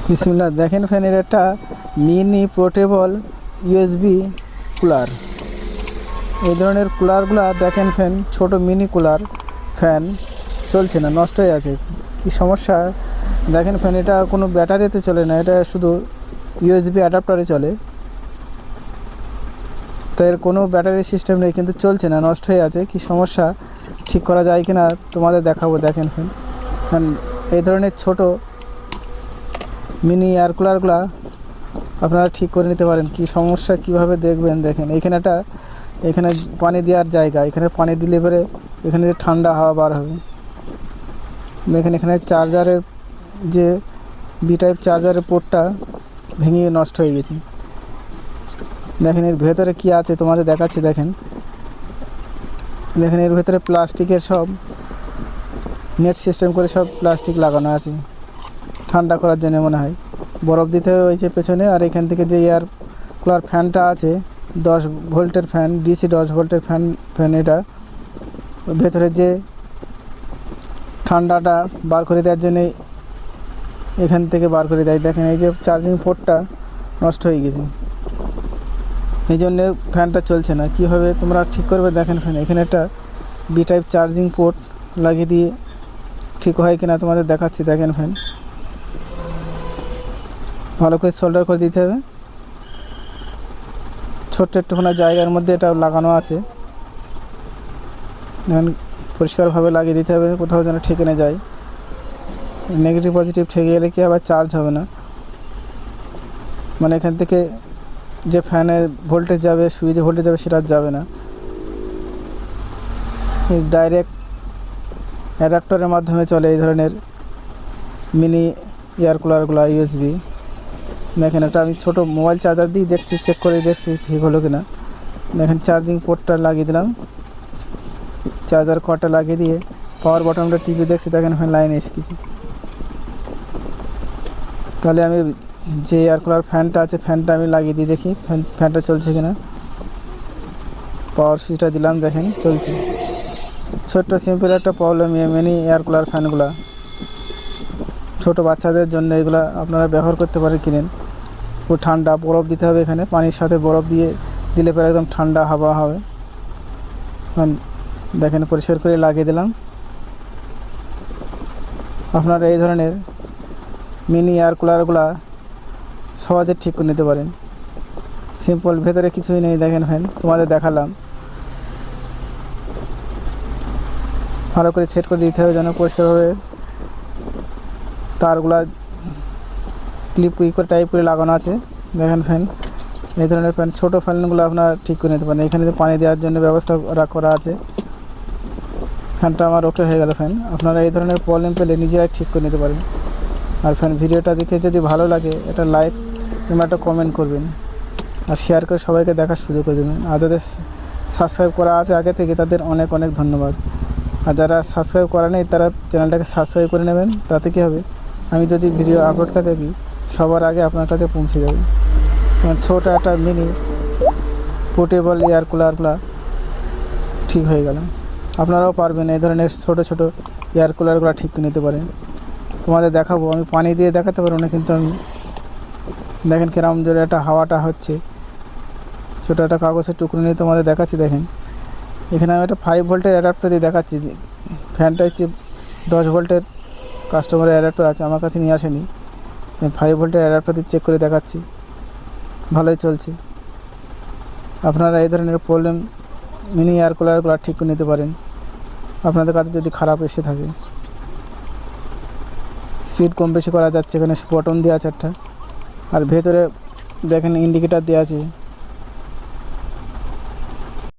বিসমিল্লাহ। দেখেন ফ্যানের একটা মিনি পোর্টেবল ইউএসবি কুলার। এই ধরনের কুলারগুলো দেখেন ফ্যান, ছোট মিনি কুলার ফ্যান চলছে না, নষ্ট হয়ে আছে। কি সমস্যা দেখেন ফ্যান, এটা কোনো ব্যাটারিতে চলে না, এটা শুধু ইউএসবি অ্যাডাপ্টারে চলে। তো এর কোনো ব্যাটারি সিস্টেম নেই, কিন্তু চলছে না, নষ্ট হয়ে আছে। কি সমস্যা, ঠিক করা যায় কি না তোমাদের দেখাবো। দেখেন ফ্যান, এই ধরনের ছোট মিনি এয়ার কুলারগুলা আপনারা ঠিক করে নিতে পারেন। কি সমস্যা কিভাবে দেখবেন, দেখেন এখানে পানি দেওয়ার জায়গা, এখানে পানি দিলে পরে এখানে ঠান্ডা হাওয়া বার হবে। দেখেন এখানে চার্জারের যে বি টাইপ চার্জারের পোর্টটা ভেঙে নষ্ট হয়ে গেছে। দেখেন এর ভেতরে কি আছে তোমাদের দেখাচ্ছি। দেখেন এর ভেতরে প্লাস্টিকের সব নেট সিস্টেম করে সব প্লাস্টিক লাগানো আছে, ঠান্ডা করার জন্য মনে হয়। বরফ দিতে হয়েছে পেছনে। আর এখান থেকে যে এয়ার কুলার ফ্যানটা আছে 10 ভোল্টের ফ্যান, ডিসি 10 ভোল্টের ফ্যান এটা ভেতরে যে ঠান্ডাটা বার করে দেওয়ার জন্যে এখান থেকে বার করে দেয়। দেখেন এই যে চার্জিং পোর্টটা নষ্ট হয়ে গেছে, এই জন্যে ফ্যানটা চলছে না। কীভাবে তোমরা ঠিক করবে দেখেন ফ্যান, এখানে একটা বি টাইপ চার্জিং পোর্ট লাগিয়ে দিয়ে ঠিক হয় কিনা তোমাদের দেখাচ্ছি। দেখেন ফ্যান ভালো করে সোল্ডার করে দিতে হবে। ছোট্ট একটুখানি জায়গার মধ্যে এটা লাগানো আছে, পরিষ্কারভাবে লাগিয়ে দিতে হবে, কোথাও যেন ঠেকে না যায়। নেগেটিভ পজিটিভ ঠেকে গেলে কি আবার চার্জ হবে না, মানে এখান থেকে যে ফ্যানের ভোল্টেজ যাবে, সুইচে ভোল্টেজ যাবে, সেটা যাবে না। ডাইরেক্ট অ্যাডাপ্টারের মাধ্যমে চলে এই ধরনের মিনি এয়ার কুলারগুলো ইউএসবি। দেখেন এটা আমি ছোটো মোবাইল চার্জার দিয়ে দেখছি, চেক করে দেখছি ঠিক হলো কিনা। দেখেন চার্জিং পোর্টটা লাগিয়ে দিলাম, চার্জার কর্ডটা লাগিয়ে দিয়ে পাওয়ার বটনটা টিপে দেখছি। দেখেন ফ্যান লাইনে এসেছি। তাহলে আমি যে এয়ার কুলার ফ্যানটা আছে ফ্যানটা আমি লাগিয়ে দিয়ে দেখি ফ্যানটা চলছে কিনা। পাওয়ার সুইচটা দিলাম, দেখেন চলছে। ছোট্ট সিম্পল একটা প্রবলেম মিনি এয়ার কুলার ফ্যানগুলো, ছোটো বাচ্চাদের জন্য এগুলো আপনারা ব্যবহার করতে পারেন, কিনেন। খুব ঠান্ডা, বরফ দিতে হবে, এখানে পানির সাথে বরফ দিলে পরে একদম ঠান্ডা হাওয়া হবে। দেখেন পরিষ্কার করে লাগিয়ে দিলাম। আপনারা এই ধরনের মিনি এয়ার কুলারগুলো সহজে ঠিক করে নিতে পারেন, সিম্পল, ভেতরে কিছুই নেই। দেখেন ফ্যান তোমাদের দেখালাম, ভালো করে সেট করে দিতে হবে যেন পরিষ্কারভাবে। তারগুলা ক্লিপ করে টাইপ করে লাগানো আছে। দেখেন ফ্যান, এই ধরনের ফ্যান, ছোটো ফ্যানগুলো আপনারা ঠিক করে নিতে পারেন। এখানে পানি দেওয়ার জন্য ব্যবস্থা করা আছে। ফ্যানটা আমার ওকে হয়ে গেল। ফ্যান আপনারা এই ধরনের প্রবলেম পেলে নিজেরাই ঠিক করে নিতে পারেন। আর ফ্যান ভিডিওটা দেখে যদি ভালো লাগে এটা লাইক কিংবা একটা কমেন্ট করবেন, আর শেয়ার করে সবাইকে দেখার সুযোগ করে দেবেন। আর যাদের সাবস্ক্রাইব করা আছে আগে থেকে তাদের অনেক অনেক ধন্যবাদ। আর যারা সাবস্ক্রাইব করা নেই তারা চ্যানেলটাকে সাবস্ক্রাইব করে নেবেন, তাতে কী হবে, আমি যদি ভিডিও আপলোড করে থাকি সবার আগে আপনার কাছে পৌঁছে যাবে। ছোটো একটা মিনি পোর্টেবল এয়ার কুলারগুলো ঠিক হয়ে গেল। আপনারাও পারবেন এই ধরনের ছোটো ছোটো এয়ার কুলারগুলো ঠিক করে নিতে পারেন। তোমাদের দেখাবো, আমি পানি দিয়ে দেখাতে পারবো না, কিন্তু আমি দেখেন কিরম জোরে একটা হাওয়াটা হচ্ছে। ছোটো একটা কাগজের টুকরো নিয়ে তোমাদের দেখাচ্ছি। দেখেন এখানে আমি একটা 5 ভোল্টের অ্যাডাপ্টার দিয়ে দেখাচ্ছি। ফ্যানটা হচ্ছে 10 ভোল্টের কাস্টমারের অ্যাডাপ্টার আছে, আমার কাছে নিয়ে আসেনি। 5 ভোল্টের অ্যাডাপ্টার দিয়ে চেক করে দেখাচ্ছি, ভালোই চলছে। আপনারা এই ধরনের প্রবলেম মিনি এয়ার কুলারগুলো ঠিক করে নিতে পারেন আপনাদের কাছে যদি খারাপ এসে থাকে। স্পিড কম বেশি করা যাচ্ছে, এখানে বটন দেওয়া আছে একটা। আর ভেতরে দেখেন ইন্ডিকেটার দেওয়া আছে।